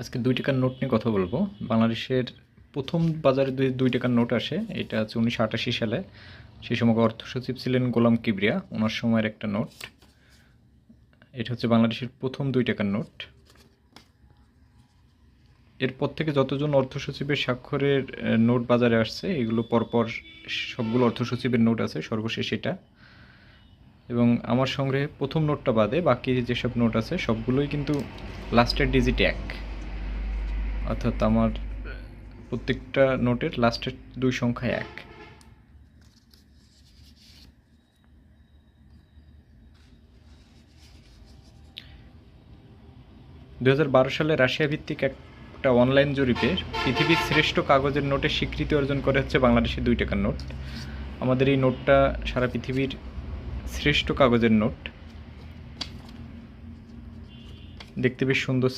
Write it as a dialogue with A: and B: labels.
A: আজকে ২ টাকার নোট নিয়ে কথা বলবো। বাংলাদেশের প্রথম বাজারে ২ টাকার নোট আসে। এটা হচ্ছে ১৯৮৮ সালে। সেই সময় অর্থ সচিব ছিলেন গোলাম কিবরিয়া। ওনার সময়ের একটা নোট। এটা হচ্ছে বাংলাদেশের প্রথম ২ টাকার নোট। এরপর থেকে যতজন অর্থ সচিবের স্বাক্ষরের নোট বাজারে আসছে, এগুলো পরপর সবগুলো অর্থ সচিবের নোট আছে, সর্বশেষ এটা। এবং আমার সংগ্রহে প্রথম নোটটা বাদে বাকি যেসব নোট আছে সবগুলোই কিন্তু লাস্টের ডিজিট ১। অর্থাৎ আমার প্রত্যেকটা নোটের লাস্টের ২ সংখ্যা ১। ২০১২ সালে রাশিয়া ভিত্তিক একটা অনলাইন জরিপে পৃথিবীর শ্রেষ্ঠ কাগজের নোটের স্বীকৃতি অর্জন করে হচ্ছে বাংলাদেশের ২ টাকার নোট। আমাদের এই নোটটা সারা পৃথিবীর শ্রেষ্ঠ কাগজের নোট। দেখতে বেশ সুন্দর।